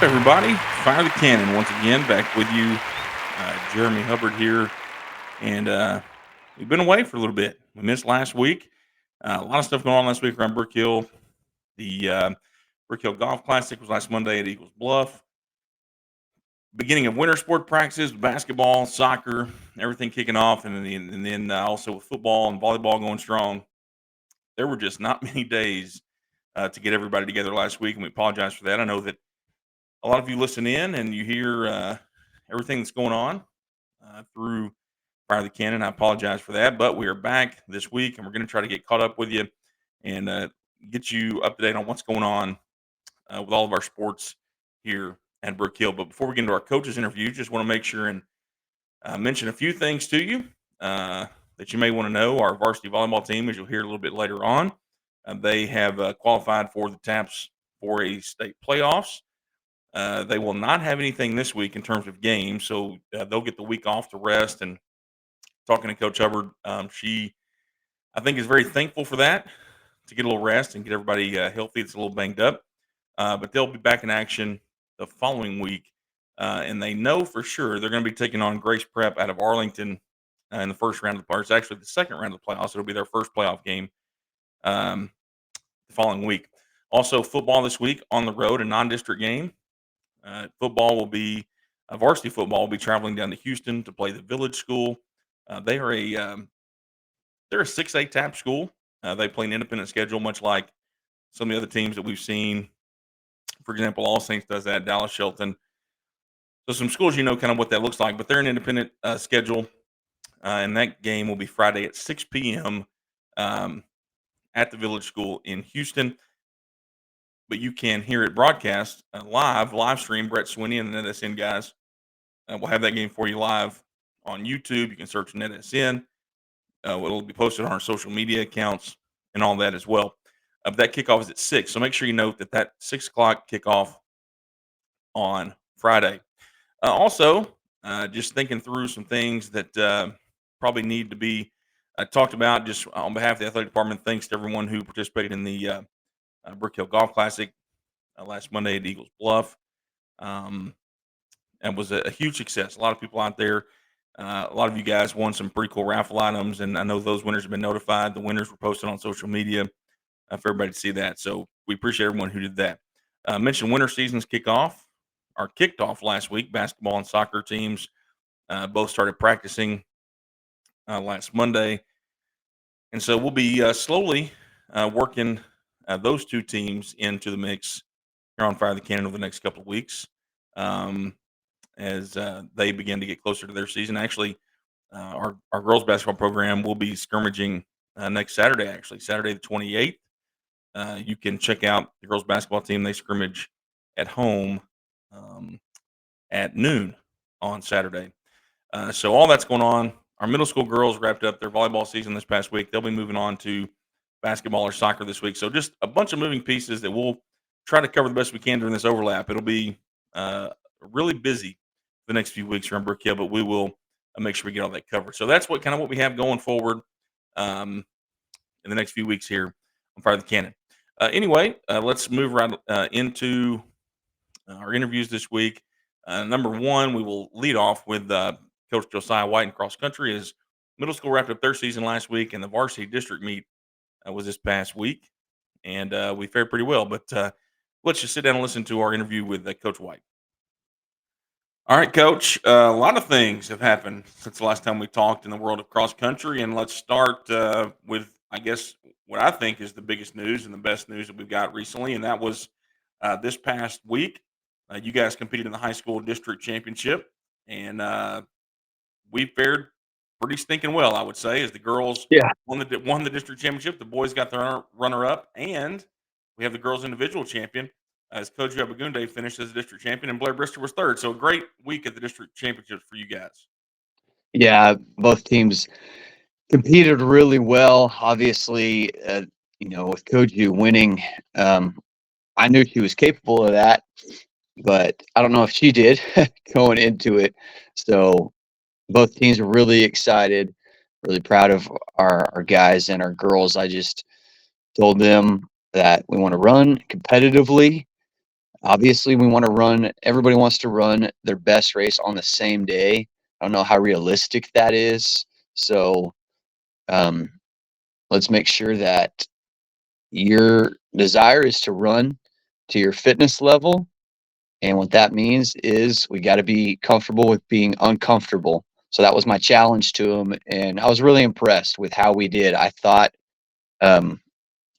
everybody? Fire the Cannon once again, back with you. Jeremy Hubbard here, and we've been away for a little bit. We missed last week. A lot of stuff going on last week around Brook Hill. The Brook Hill Golf Classic was last Monday at Eagles Bluff. Beginning of winter sport practices, basketball, soccer, everything kicking off, and then also with football and volleyball going strong. There were just not many days to get everybody together last week, and we apologize for that. I know that a lot of you listen in and you hear everything that's going on through Fire the Cannon. I apologize for that, but we are back this week and we're going to try to get caught up with you and get you up to date on what's going on with all of our sports here at Brook Hill. But before we get into our coaches interview, just want to make sure and mention a few things to you that you may want to know. Our varsity volleyball team, as you'll hear a little bit later on, they have qualified for the TAPS for a state playoffs. They will not have anything this week in terms of games, so they'll get the week off to rest. And talking to Coach Hubbard, she, I think, is very thankful for that, to get a little rest and get everybody healthy. It's a little banged up, but they'll be back in action the following week, and they know for sure they're going to be taking on Grace Prep out of Arlington in the first round of the playoffs. It's actually the second round of the playoffs. It'll be their first playoff game the following week. Also, football this week on the road, a non-district game. Football will be varsity football will be traveling down to Houston to play the Village School. They're a 6A TAP school. They play an independent schedule, much like some of the other teams that we've seen. For example, All Saints does that, Dallas Shelton. So some schools, you know kind of what that looks like, but they're an independent schedule, and that game will be Friday at 6 p.m. At the Village School in Houston. But you can hear it broadcast live stream. Brett Swinney and the NetSN guys will have that game for you live on YouTube. You can search NetSN. It'll be posted on our social media accounts and all that as well. That kickoff is at 6, so make sure you note that 6 o'clock kickoff on Friday. Also, just thinking through some things that probably need to be talked about just on behalf of the athletic department. Thanks to everyone who participated in the Brook Hill Golf Classic last Monday at Eagles Bluff. And was a huge success. A lot of people out there. A lot of you guys won some pretty cool raffle items, and I know those winners have been notified. The winners were posted on social media for everybody to see that. So we appreciate everyone who did that. Mentioned winter seasons kicked off last week. Basketball and soccer teams both started practicing last Monday. And so we'll be slowly working those two teams into the mix here on Fire the Cannon over the next couple of weeks as they begin to get closer to their season. Actually, our girls basketball program will be scrimmaging next Saturday, Saturday the 28th. You can check out the girls basketball team. They scrimmage at home at noon on Saturday. So all that's going on. Our middle school girls wrapped up their volleyball season this past week. They'll be moving on to basketball or soccer this week. So just a bunch of moving pieces that we'll try to cover the best we can during this overlap. It'll be really busy the next few weeks here on Brook Hill, but we will make sure we get all that covered. So that's what we have going forward in the next few weeks here on Fire the Cannon. Anyway, let's move right into our interviews this week. Number one, we will lead off with Coach Josiah White in cross country. As middle school wrapped up their season last week, and the varsity district meet was this past week, and we fared pretty well. But let's just sit down and listen to our interview with Coach White. All right, Coach. A lot of things have happened since the last time we talked in the world of cross country, and let's start with, I guess, what I think is the biggest news and the best news that we've got recently, and that was this past week. You guys competed in the high school district championship, and we fared pretty stinking well, I would say, as the girls won the district championship. The boys got their runner-up, and we have the girls individual champion as Coach Yabagunde finished as a district champion, and Blair Brister was third. So a great week at the district championships for you guys. Yeah, both teams competed really well. Obviously, with Koju winning, I knew she was capable of that, but I don't know if she did going into it. So both teams are really excited, really proud of our guys and our girls. I just told them that we want to run competitively. obviously we want to run, everybody wants to run their best race on the same day. I don't know how realistic that is. So um, let's make sure that your desire is to run to your fitness level. And what that means is we got to be comfortable with being uncomfortable. So that was my challenge to him. And I was really impressed with how we did. I thought, um,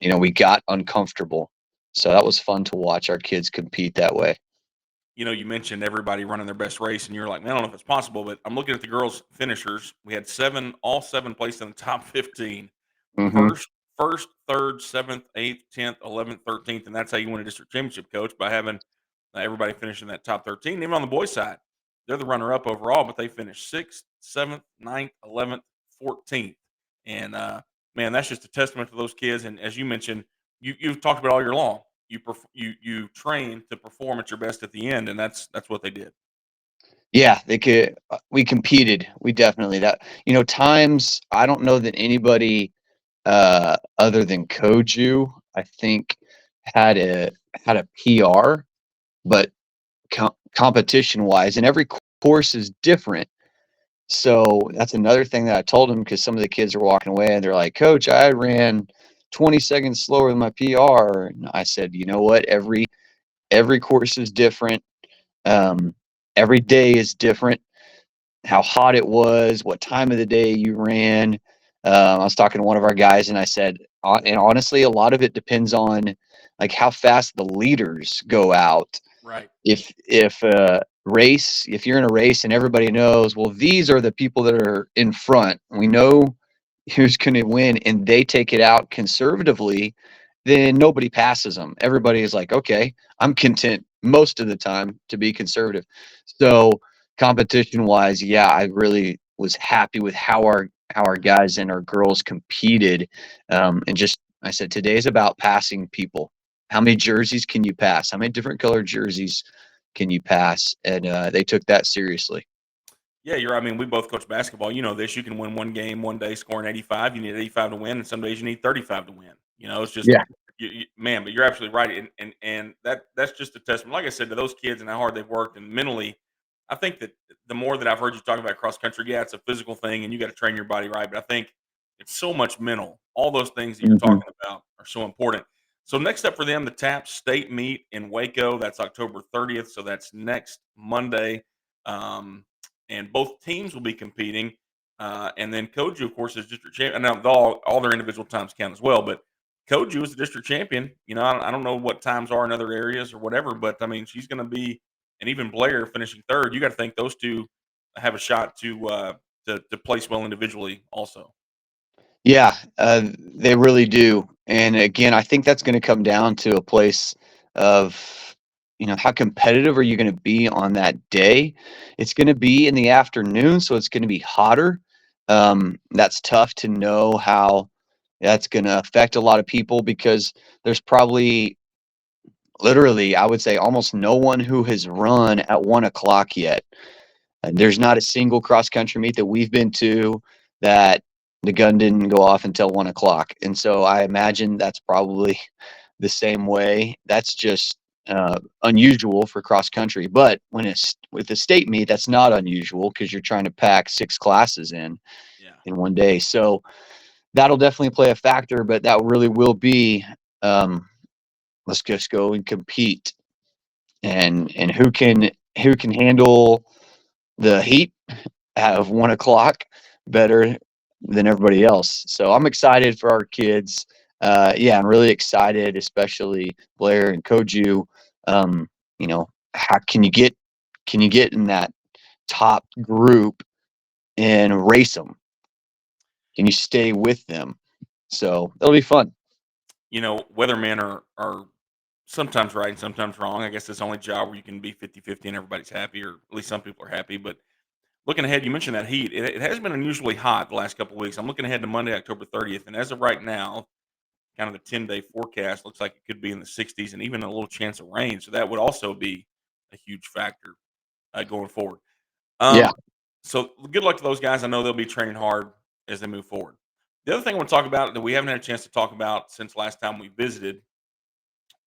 we got uncomfortable. So that was fun to watch our kids compete that way. You mentioned everybody running their best race, and you're like, man, I don't know if it's possible, but I'm looking at the girls' finishers. We had all seven placed in the top 15. Hmm. First, third, seventh, eighth, 10th, 11th, 13th, and that's how you win a district championship, coach, by having everybody finish in that top 13. Even on the boys' side, they're the runner-up overall, but they finished sixth, seventh, ninth, 11th, 14th, and man, that's just a testament to those kids. And as you mentioned, you've talked about all year long. You train to perform at your best at the end, and that's what they did. Yeah, they could. We competed. We definitely that. Times I don't know that anybody other than Koju, I think, had a PR, but competition wise, and every course is different. So that's another thing that I told him because some of the kids are walking away and they're like, "Coach, I ran 20 seconds slower than my PR." And I said, "You know what? Every course is different. Um, every day is different. How hot it was, what time of the day you ran." I was talking to one of our guys, and I said, and honestly, a lot of it depends on like how fast the leaders go out. Right. If you're in a race and everybody knows, well, these are the people that are in front, we know who's going to win, and they take it out conservatively, then nobody passes them. Everybody is like, okay, I'm content most of the time to be conservative. So competition wise, yeah, I really was happy with how our guys and our girls competed. And just I said, today's about passing people. How many jerseys can you pass? How many different colored jerseys can you pass? And they took that seriously. Yeah, you're right. I mean, we both coach basketball. You know this. You can win one game one day scoring 85. You need 85 to win, and some days you need 35 to win. It's just Yeah. man. But you're absolutely right, and that's just a testament. Like I said, to those kids and how hard they've worked, and mentally, I think that the more that I've heard you talk about cross country, yeah, it's a physical thing, and you got to train your body right. But I think it's so much mental. All those things that you're Hmm. talking about are so important. So next up for them, the TAP State Meet in Waco. That's October 30th. So that's next Monday. Um, and both teams will be competing. And then Koju, of course, is district champion. Now, all their individual times count as well, but Koju is the district champion. I don't know what times are in other areas or whatever, but I mean, she's going to be, and even Blair finishing third. You got to think those two have a shot to place well individually, also. Yeah, they really do. And again, I think that's going to come down to a place of, how competitive are you going to be on that day? It's going to be in the afternoon, so it's going to be hotter. That's tough to know how that's going to affect a lot of people because there's probably literally, I would say, almost no one who has run at 1 o'clock yet. And there's not a single cross country meet that we've been to that the gun didn't go off until 1 o'clock. And so I imagine that's probably the same way. That's just unusual for cross country. But when it's with the state meet, that's not unusual because you're trying to pack 6 classes Yeah. in one day. So that'll definitely play a factor, but that really will be um, let's just go and compete and who can handle the heat of 1 o'clock better than everybody else. So I'm excited for our kids. Yeah, I'm really excited, especially Blair and Koju. How can you get in that top group and race them? Can you stay with them? So that'll be fun. Weathermen are sometimes right and sometimes wrong. I guess it's the only job where you can be 50-50 and everybody's happy, or at least some people are happy. But looking ahead, you mentioned that heat. It has been unusually hot the last couple of weeks. I'm looking ahead to Monday, October 30th, and as of right now, kind of the 10-day forecast looks like it could be in the 60s and even a little chance of rain. So that would also be a huge factor going forward. Yeah. Um, so good luck to those guys. I know they'll be training hard as they move forward. The other thing I want to talk about that we haven't had a chance to talk about since last time we visited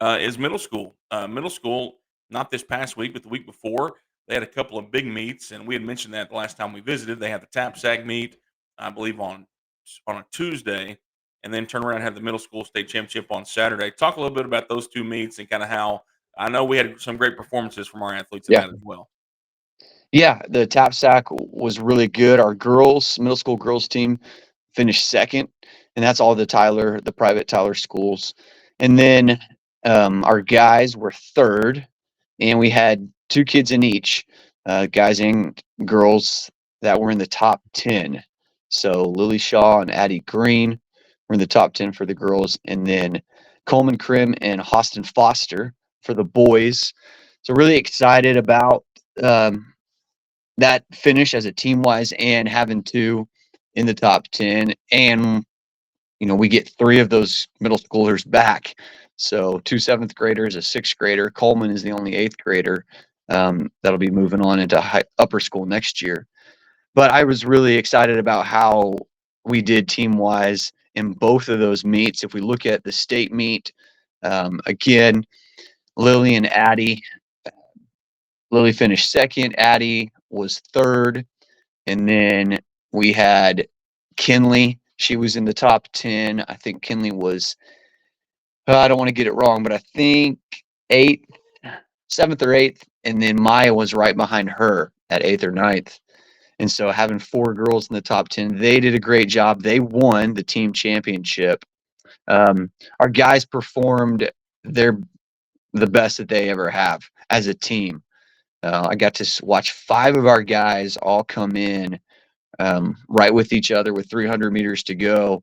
is middle school. Middle school not this past week, but the week before. They had a couple of big meets, and we had mentioned that the last time we visited. They had the Tap Sag meet, I believe, on a Tuesday, and then turn around and have the middle school state championship on Saturday. Talk a little bit about those two meets and kind of how I know we had some great performances from our athletes in Yeah. that as well. Yeah, the tap sack was really good. Our girls, middle school girls team finished second, and that's all the private Tyler schools. And then our guys were third, and we had two kids in each, guys and girls that were in the top 10. So Lily Shaw and Addie Green were in the top 10 for the girls, and then Coleman Krim and Austin Foster for the boys. So really excited about that finish as a team wise and having two in the top 10. And, we get three of those middle schoolers back. So two seventh graders, a sixth grader. Coleman is the only eighth grader that'll be moving on into upper school next year. But I was really excited about how we did team wise in both of those meets. If we look at the state meet, again, Lily and Addie, Lily finished second, Addie was third, and then we had Kinley. She was in the top 10. I think Kinley was, I don't want to get it wrong, but I think eighth, seventh or eighth. And then Maya was right behind her at eighth or ninth. And so having four girls in the top 10, they did a great job. They won the team championship. Our guys performed their the best that they ever have as a team. I got to watch five of our guys all come in right with each other with 300 meters to go.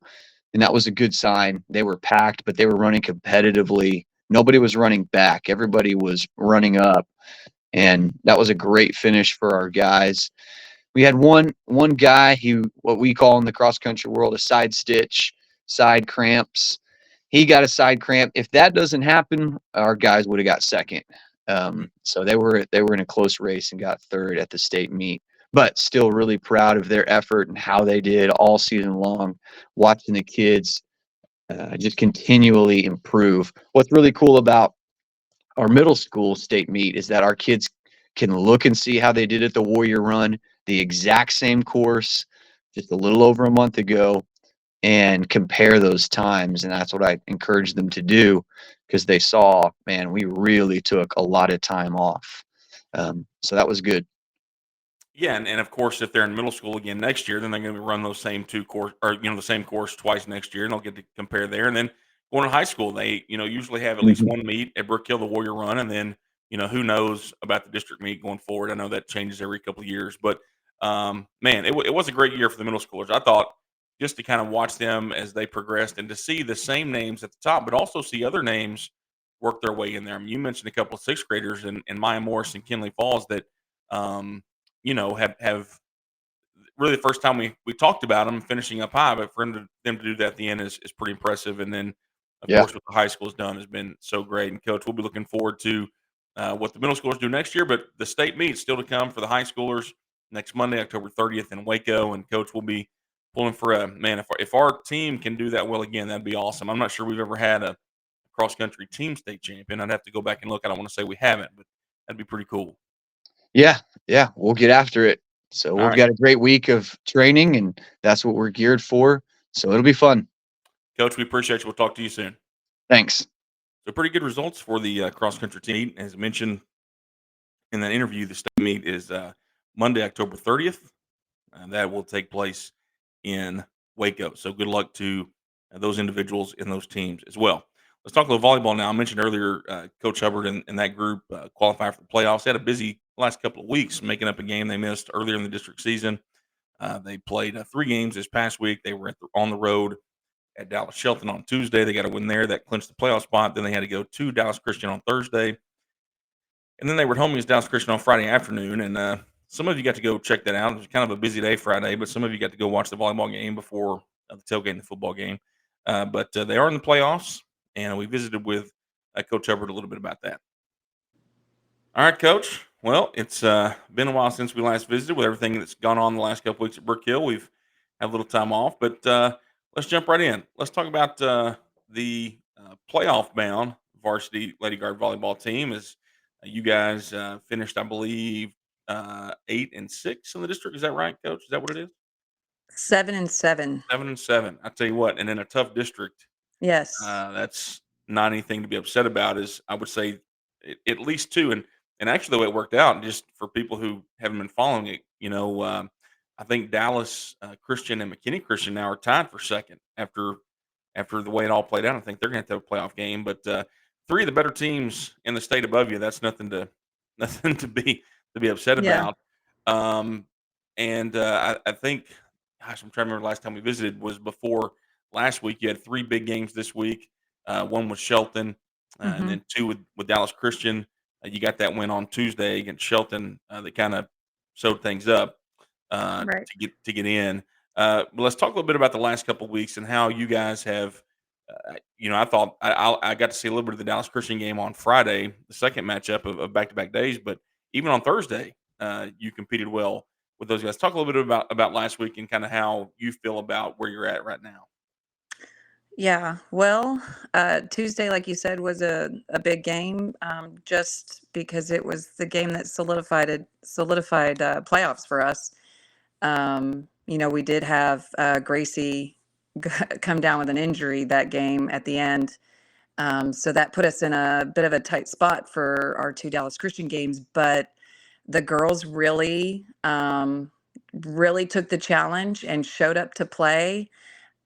And that was a good sign. They were packed, but they were running competitively. Nobody was running back. Everybody was running up. And that was a great finish for our guys. We had one guy who, what we call in the cross country world, a side stitch, side cramps. He got a side cramp. If that doesn't happen, our guys would have got second. So they were in a close race and got third at the state meet. But still really proud of their effort and how they did all season long, watching the kids just continually improve. What's really cool about our middle school state meet is that our kids can look and see how they did at the Warrior Run, the exact same course, just a little over a month ago, and compare those times. And that's what I encourage them to do because they saw, man, we really took a lot of time off. So that was good. Yeah, and of course, if they're in middle school again next year, then they're going to run those same two course or the same course twice next year, and they'll get to compare there. And then going to high school, they usually have at least Mhm. one meet at Brook Hill, the Warrior Run, and then who knows about the district meet going forward. I know that changes every couple of years, but man, it was a great year for the middle schoolers. I thought just to kind of watch them as they progressed and to see the same names at the top, but also see other names work their way in there. I mean, you mentioned a couple of sixth graders and Maya Morris and Kinley Falls that. Um, have really the first time we talked about them finishing up high, but for them to do that at the end is pretty impressive. And then, of Yeah. course, what the high school's done has been so great. And coach, we'll be looking forward to what the middle schoolers do next year. But the state meet still to come for the high schoolers next Monday, October 30th in Waco. And coach will be pulling for a man. If our team can do that well again, that'd be awesome. I'm not sure we've ever had a cross country team state champion. I'd have to go back and look. I don't want to say we haven't, but that'd be pretty cool. Yeah. Yeah. We'll get after it. So All we've right. got a great week of training, and that's what we're geared for. So it'll be fun. Coach, we appreciate you. We'll talk to you soon. Thanks. So pretty good results for the cross country team. As mentioned in that interview, the state meet is Monday, October 30th. That will take place in Waco. So good luck to those individuals in those teams as well. Let's talk a little volleyball now. I mentioned earlier Coach Hubbard and that group qualified for the playoffs. They had a busy last couple of weeks making up a game they missed earlier in the district season. They played 3 games this past week. They were on the road at Dallas Shelton on Tuesday. They got a win there that clinched the playoff spot. Then they had to go to Dallas Christian on Thursday, and then they were at home against Dallas Christian on Friday afternoon. And some of you got to go check that out. It was kind of a busy day Friday, but some of you got to go watch the volleyball game before the tailgate and the football game. But they are in the playoffs, and we visited with Coach Hubbard a little bit about that. All right, Coach. Well, it's been a while since we last visited with everything that's gone on the last couple weeks at Brook Hill. We've had a little time off, but let's jump right in. Let's talk about the playoff bound varsity Lady Guard volleyball team. As You guys finished, I believe, 8-6 in the district. Is that right, Coach? Is that what it is? 7-7. 7-7. I tell you what, and in a tough district, Yes. that's not anything to be upset about. Is I would say at least two, and actually the way it worked out, just for people who haven't been following it, I think Dallas Christian and McKinney Christian now are tied for second after the way it all played out. I think they're going to have a playoff game, but three of the better teams in the state above you. That's nothing to nothing to be upset Yeah. about. And I think, gosh, I'm trying to remember the last time we visited was before last week. You had three big games this week. One was Shelton, and Mhm. then two with Dallas Christian. You got that win on Tuesday against Shelton that kind of sewed things up Right. to get in. But let's talk a little bit about the last couple of weeks and how you guys have. I thought I got to see a little bit of the Dallas Christian game on Friday, the second matchup of back-to-back days. But even on Thursday, you competed well with those guys. Talk a little bit about last week and kind of how you feel about where you're at right now. Yeah. Well, Tuesday, like you said, was a big game, just because it was the game that solidified playoffs for us. We did have Gracie come down with an injury that game at the end. So that put us in a bit of a tight spot for our two Dallas Christian games. But the girls really took the challenge and showed up to play.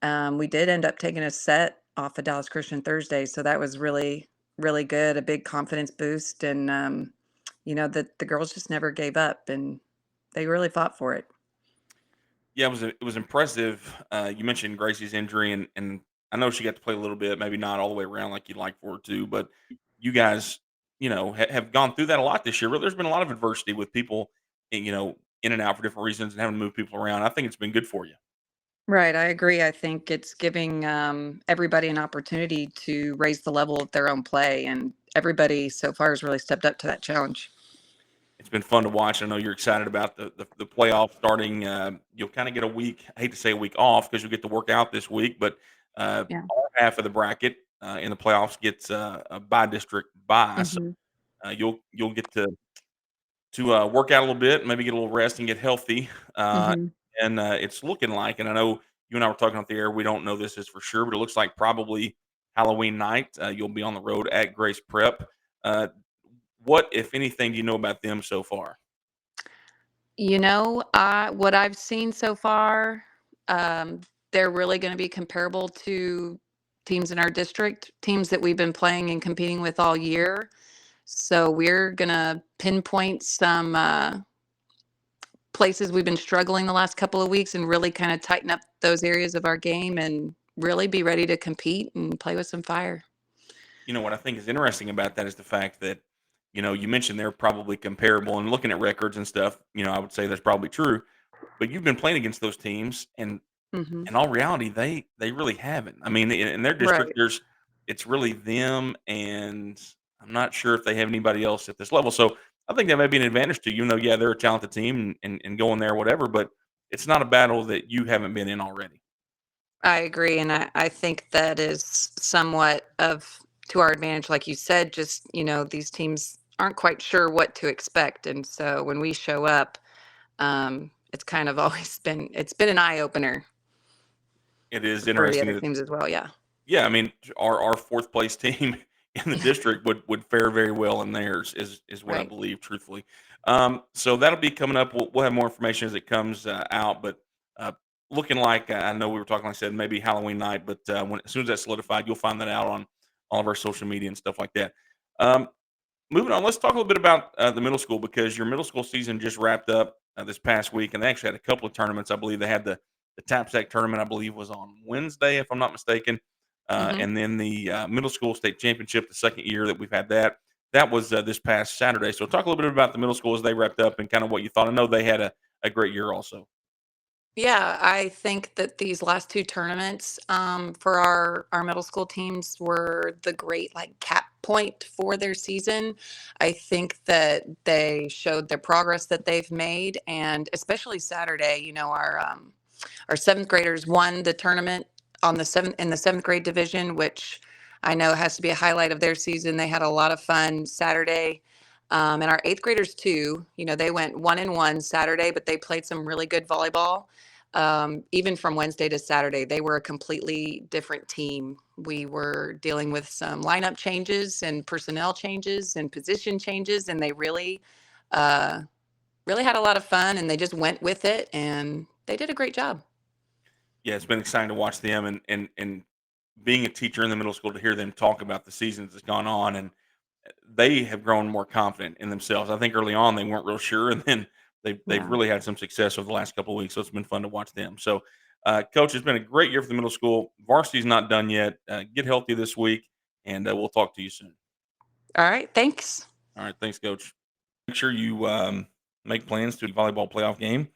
We did end up taking a set off of Dallas Christian Thursday, so that was really, really good. A big confidence boost, and the girls just never gave up, and they really fought for it. Yeah, it was impressive. You mentioned Gracie's injury, and I know she got to play a little bit, maybe not all the way around like you'd like for her to, but you guys, have gone through that a lot this year. Really, there's been a lot of adversity with people, in and out for different reasons and having to move people around. I think it's been good for you. Right, I agree. I think it's giving everybody an opportunity to raise the level of their own play, and everybody so far has really stepped up to that challenge. It's been fun to watch. I know you're excited about the playoff starting. You'll kind of get a week. I hate to say a week off because you'll get to work out this week, but Yeah. all half of the bracket in the playoffs gets a by district bye, so Hmm. you'll get to work out a little bit, maybe get a little rest and get healthy. Uh, Hmm. and it's looking like, and I know you and I were talking off the air. We don't know this is for sure, but it looks like probably Halloween night you'll be on the road at Grace Prep. Uh, what, if anything, do you know about them so far? What I've seen so far, um, they're really going to be comparable to teams in our district, teams that we've been playing and competing with all year. So we're going to pinpoint some places we've been struggling the last couple of weeks and really kind of tighten up those areas of our game and really be ready to compete and play with some fire. What I think is interesting about that is the fact that, you mentioned they're probably comparable and looking at records and stuff, I would say that's probably true. But you've been playing against those teams, and Hmm. in all reality, they really haven't. I mean, in their district, Right. it's really them, and I'm not sure if they have anybody else at this level. So I think that may be an advantage to you. Yeah, they're a talented team and going there, whatever. But it's not a battle that you haven't been in already. I agree. And I think that is somewhat of to our advantage. Like you said, just, these teams aren't quite sure what to expect. And so when we show up, it's kind of it's been an eye opener It is for the interesting other that, teams as well. Yeah. yeah, I mean, our fourth place team in the district would fare very well in theirs is what I Right. believe, truthfully. So that'll be coming up. We'll have more information as it comes out, but uh, looking like I know we were talking, like I said, maybe Halloween night, but as soon as that's solidified, you'll find that out on all of our social media and stuff like that. Um, Moving on, let's talk a little bit about the middle school because your middle school season just wrapped up this past week, and they actually had a couple of tournaments. I believe they had the TAPSAC tournament. I believe was on Wednesday, if I'm not mistaken, Hmm. and then the middle school state championship, the second year that we've had that. That was this past Saturday. So talk a little bit about the middle school as they wrapped up and kind of what you thought. I know they had a great year also. Yeah, I think that these last two tournaments for our middle school teams were the great like cap point for their season. I think that they showed the progress that they've made, and especially Saturday, our seventh graders won the tournament on the seventh grade division, which I know has to be a highlight of their season. They had a lot of fun Saturday. And our eighth graders too. They went 1-1 Saturday, but they played some really good volleyball. Even from Wednesday to Saturday, they were a completely different team. We were dealing with some lineup changes and personnel changes and position changes, and they really had a lot of fun, and they just went with it, and they did a great job. Yeah, it's been exciting to watch them and being a teacher in the middle school to hear them talk about the seasons that's gone on, and they have grown more confident in themselves. I think early on they weren't real sure, and then they've Yeah. really had some success over the last couple of weeks. So it's been fun to watch them. So, Coach, it's been a great year for the middle school. Varsity's not done yet. Get healthy this week, and we'll talk to you soon. All right. Thanks. All right, thanks, Coach. Make sure you make plans to a volleyball playoff game.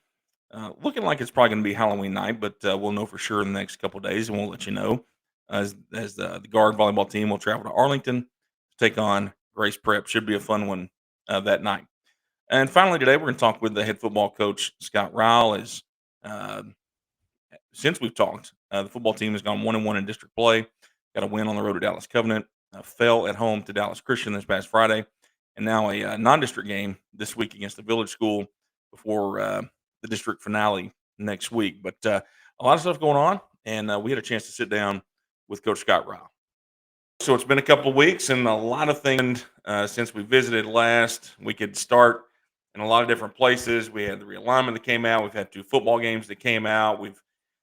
Looking like it's probably going to be Halloween night, but we'll know for sure in the next couple of days, and we'll let you know as the guard volleyball team will travel to Arlington to take on Grace Prep. Should be a fun one that night. And finally, today we're going to talk with the head football coach Scott Ryle. As uh, since we've talked, the football team has gone 1-1 in district play. Got a win on the road at Dallas Covenant. Fell at home to Dallas Christian this past Friday, and now a non-district game this week against the Village School before the district finale next week. But a lot of stuff going on, and we had a chance to sit down with Coach Scott Ryle. So it's been a couple of weeks and a lot of things since we visited last. We could start in a lot of different places. We had the realignment that came out. We've had 2 football games that came out. We've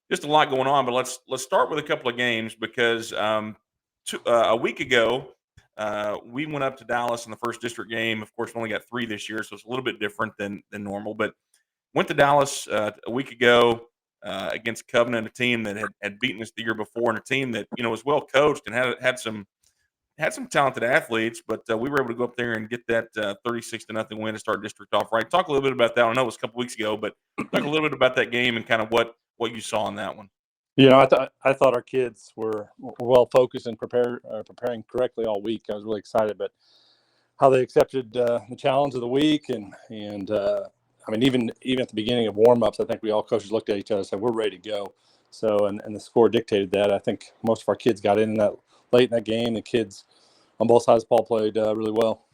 just a lot going on. But let's start with a couple of games because a week ago we went up to Dallas in the first district game. Of course, we only got 3 this year, so it's a little bit different than normal. But went to Dallas a week ago against Covenant, a team that had beaten us the year before, and a team that was well coached and had some talented athletes. But we were able to go up there and get that 36-0 win to start district off right. Talk a little bit about that. I know it was a couple weeks ago, but talk a little bit about that game and kind of what you saw in that one. I thought our kids were well focused and preparing correctly all week. I was really excited, but how they accepted the challenge of the week and I mean, even at the beginning of warm-ups, I think we all coaches looked at each other and said, we're ready to go. So, and the score dictated that. I think most of our kids got in that late in that game. The kids on both sides of the ball played really well.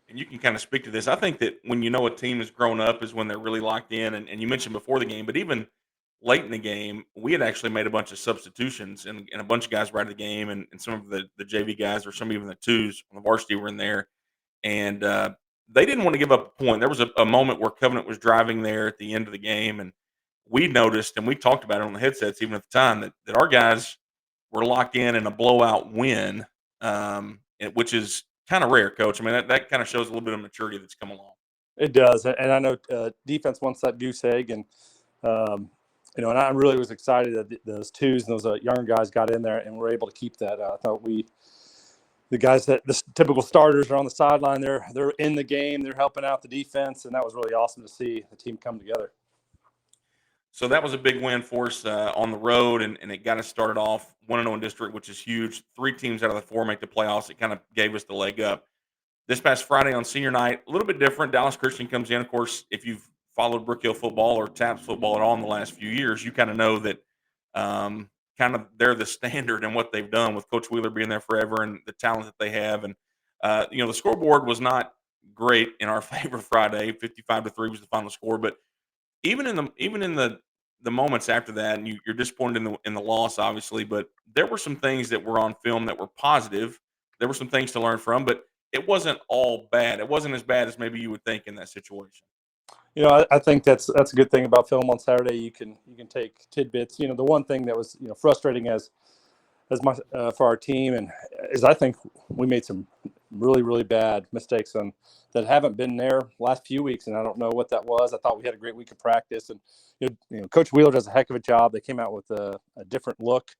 And you can kind of speak to this. I think that when a team has grown up is when they're really locked in. And you mentioned before the game, but even late in the game, we had actually made a bunch of substitutions and a bunch of guys right at the game. And some of the JV guys or some even the twos on the varsity were in there. And they didn't want to give up a point. There was a moment where Covenant was driving there at the end of the game, and we noticed, and we talked about it on the headsets even at the time, that our guys were locked in a blowout win, which is kind of rare, Coach. I mean, that kind of shows a little bit of maturity that's come along. It does, and I know defense wants that goose egg, and and I really was excited that those twos and those younger guys got in there and were able to keep that. I thought the guys that the typical starters are on the sideline. They're in the game. They're helping out the defense, and that was really awesome to see the team come together. So that was a big win for us on the road, and it got us started off 1-0 in district, which is huge. 3 teams out of the 4 make the playoffs. It kind of gave us the leg up. This past Friday on senior night, a little bit different. Dallas Christian comes in. Of course, if you've followed Brook Hill football or TAPS football at all in the last few years, you kind of know that kind of they're the standard in what they've done with Coach Wheeler being there forever and the talent that they have. And the scoreboard was not great in our favor Friday. 55-3 was the final score. But even in the moments after that, and you're disappointed in the loss, obviously, but there were some things that were on film that were positive. There were some things to learn from, but it wasn't all bad. It wasn't as bad as maybe you would think in that situation. I think that's a good thing about film on Saturday. You can take tidbits. The one thing that was frustrating as my for our team and is I think we made some really, really bad mistakes that haven't been there last few weeks, and I don't know what that was. I thought we had a great week of practice, and Coach Wheeler does a heck of a job. They came out with a different look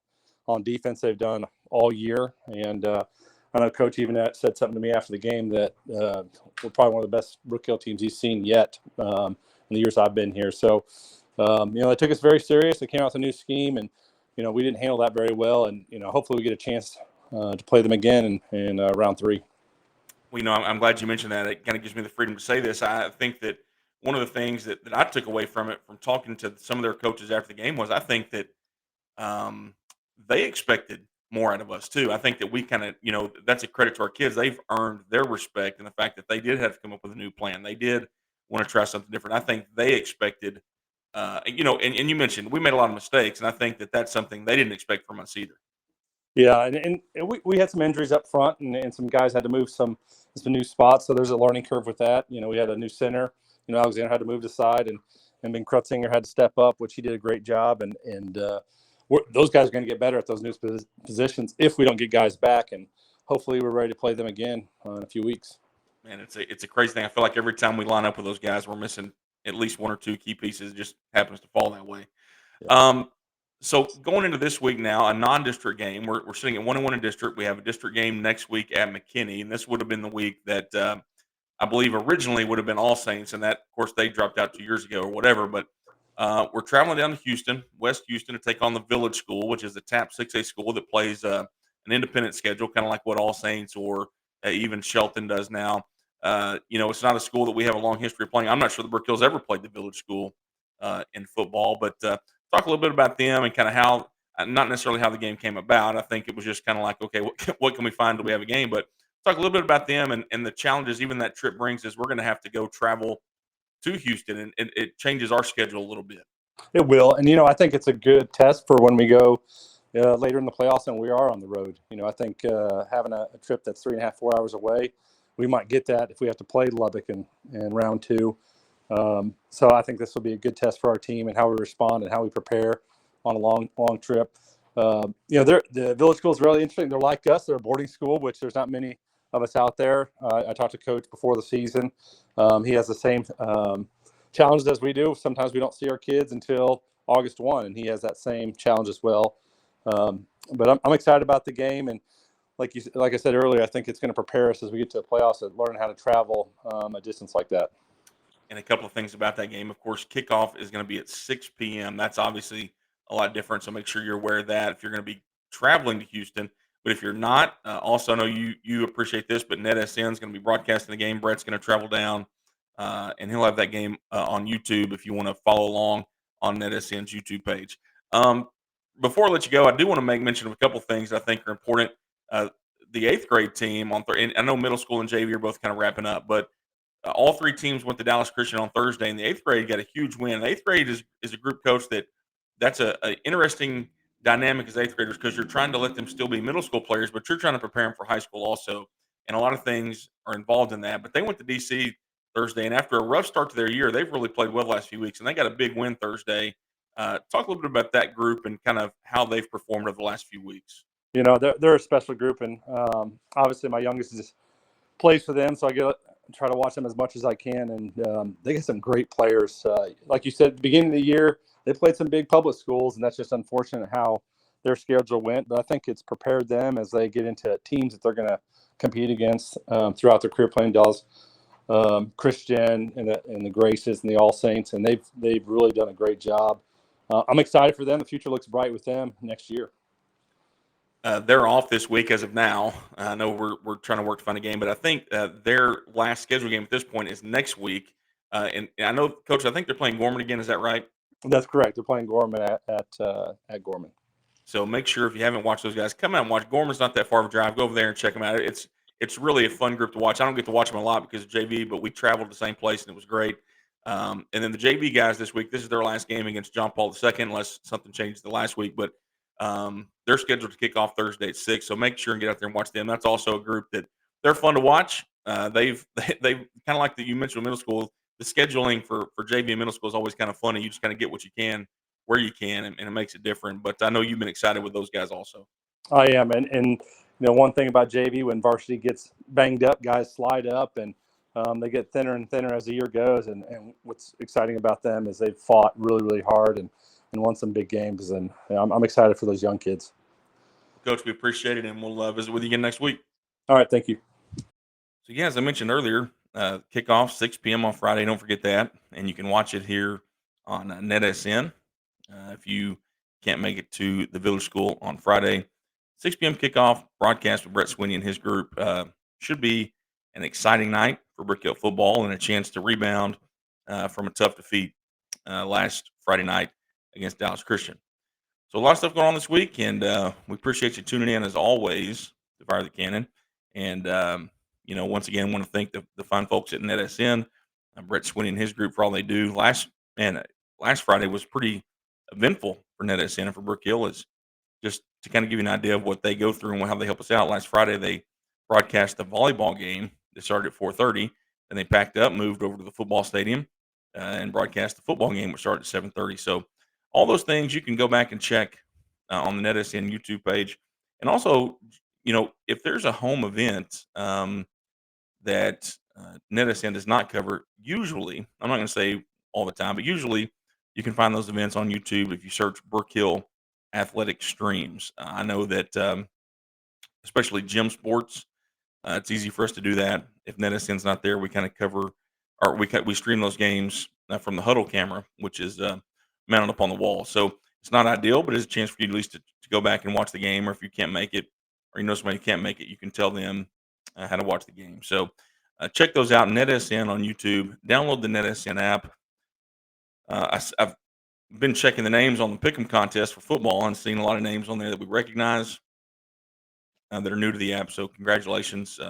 on defense they've done all year, and I know Coach even said something to me after the game that we're probably one of the best Brook Hill teams he's seen yet in the years I've been here. So, they took us very serious. They came out with a new scheme, and we didn't handle that very well. And hopefully we get a chance to play them again in round 3. Well, I'm glad you mentioned that. It kind of gives me the freedom to say this. I think that one of the things that I took away from it, from talking to some of their coaches after the game, was I think that they expected more out of us too. I think that we kind of, that's a credit to our kids. They've earned their respect and the fact that they did have to come up with a new plan. They did want to try something different. I think they expected, and you mentioned we made a lot of mistakes, and I think that that's something they didn't expect from us either. Yeah, and we had some injuries up front, and some guys had to move some new spots. So there's a learning curve with that. We had a new center. Alexander had to move to the side, and Ben Krutzinger had to step up, which he did a great job. And those guys are going to get better at those new positions if we don't get guys back, and hopefully we're ready to play them again in a few weeks. Man, it's a crazy thing. I feel like every time we line up with those guys, we're missing at least one or two key pieces. It just happens to fall that way. Yeah. So going into this week now, a non-district game. We're sitting at 1-1 in district. We have a district game next week at McKinney, and this would have been the week that I believe originally would have been All Saints, and that, of course, they dropped out 2 years ago or whatever. But we're traveling down to Houston, West Houston, to take on the Village School, which is the TAP 6A school that plays an independent schedule, kind of like what All Saints or even Shelton does now. It's not a school that we have a long history of playing. I'm not sure the Brook Hill's ever played the Village School in football, but talk a little bit about them and kind of how, not necessarily how the game came about. I think it was just kind of like, okay, what can we find? Do we have a game? But talk a little bit about them and the challenges even that trip brings is we're going to have to go travel to Houston, and it changes our schedule a little bit. It will, and I think it's a good test for when we go later in the playoffs and we are on the road. I think having a trip that's 3.5, 4 hours away, we might get that if we have to play Lubbock in round 2. So I think this will be a good test for our team and how we respond and how we prepare on a long trip. The Village School is really interesting. They're like us. They're a boarding school, which there's not many of us out there. I talked to Coach before the season. He has the same challenges as we do. Sometimes we don't see our kids until August 1, and he has that same challenge as well. But I'm excited about the game, and like I said earlier, I think it's going to prepare us as we get to the playoffs and learn how to travel a distance like that. And a couple of things about that game. Of course, kickoff is going to be at 6 p.m. That's obviously a lot different, so make sure you're aware of that if you're going to be traveling to Houston. But if you're not, also I know you appreciate this, but NetSN is going to be broadcasting the game. Brett's going to travel down, and he'll have that game on YouTube if you want to follow along on NetSN's YouTube page. Before I let you go, I do want to make mention of a couple things I think are important. The 8th grade team and I know middle school and JV are both kind of wrapping up, but all 3 teams went to Dallas Christian on Thursday, and the 8th grade got a huge win. The 8th grade is a group coach that's a interesting dynamic as 8th graders because you're trying to let them still be middle school players, but you're trying to prepare them for high school also. And a lot of things are involved in that. But they went to D.C. Thursday, and after a rough start to their year, they've really played well the last few weeks, and they got a big win Thursday. Talk a little bit about that group and kind of how they've performed over the last few weeks. They're a special group, and obviously my youngest plays for them, so I try to watch them as much as I can, and they get some great players. Like you said, at the beginning of the year, they played some big public schools, and that's just unfortunate how their schedule went. But I think it's prepared them as they get into teams that they're going to compete against throughout their career playing Dallas Christian and the Graces and the All Saints, and they've really done a great job. I'm excited for them. The future looks bright with them next year. They're off this week as of now. I know we're trying to work to find a game, but I think their last scheduled game at this point is next week. And I know, Coach, I think they're playing Gorman again. Is that right? That's correct. They're playing Gorman at Gorman. So make sure if you haven't watched those guys, come out and watch. Gorman's not that far of a drive. Go over there and check them out. It's really a fun group to watch. I don't get to watch them a lot because of JV, but we traveled to the same place and it was great. And then the JV guys this week, this is their last game against John Paul II, unless something changed the last week. But they're scheduled to kick off Thursday at 6, so make sure and get out there and watch them. That's also a group that they're fun to watch. They've kind of like you mentioned middle school. The scheduling for JV and middle school is always kind of funny. You just kind of get what you can where you can, and it makes it different. But I know you've been excited with those guys also. I am, and one thing about JV, when varsity gets banged up, guys slide up, and they get thinner and thinner as the year goes. And what's exciting about them is they've fought really, really hard and won some big games, and I'm excited for those young kids. Coach, we appreciate it, and we'll visit with you again next week. All right, thank you. So, yeah, as I mentioned earlier, kickoff 6 p.m. on Friday. Don't forget that, and you can watch it here on NetSN if you can't make it to the Village School on Friday. 6 p.m. kickoff broadcast with Brett Sweeney and his group. Should be an exciting night for Brook Hill football and a chance to rebound from a tough defeat last Friday night against Dallas Christian. So a lot of stuff going on this week, and we appreciate you tuning in as always to Fire the Cannon. And once again, want to thank the fine folks at NetSN, Brett Swinney and his group for all they do. Last Friday was pretty eventful for NetSN and for Brook Hill. Is just to kind of give you an idea of what they go through and how they help us out. Last Friday they broadcast the volleyball game that started at 4:30, and they packed up, moved over to the football stadium, and broadcast the football game, which started at 7:30. So all those things you can go back and check on the NetSN YouTube page. And also, if there's a home event that NetSN does not cover, usually, I'm not going to say all the time, but usually you can find those events on YouTube if you search Brook Hill Athletic Streams. I know that especially gym sports, it's easy for us to do that. If NetSN's not there, we kind of cover, or we stream those games from the huddle camera, which is mounted up on the wall. So it's not ideal, but it's a chance for you at least to go back and watch the game. Or if you can't make it, or somebody who can't make it, you can tell them how to watch the game. So check those out. NetSN on YouTube. Download the NetSN app. I've been checking the names on the Pick'em contest for football and seen a lot of names on there that we recognize that are new to the app. So congratulations.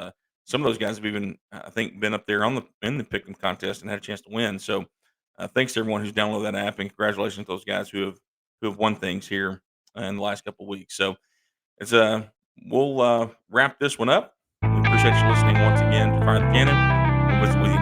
Some of those guys have even, I think, been up there in the Pick'em contest and had a chance to win. So thanks to everyone who's downloaded that app, and congratulations to those guys who have won things here in the last couple of weeks. So it's we'll wrap this one up. We appreciate you listening once again to Fire the Cannon. We'll visit with you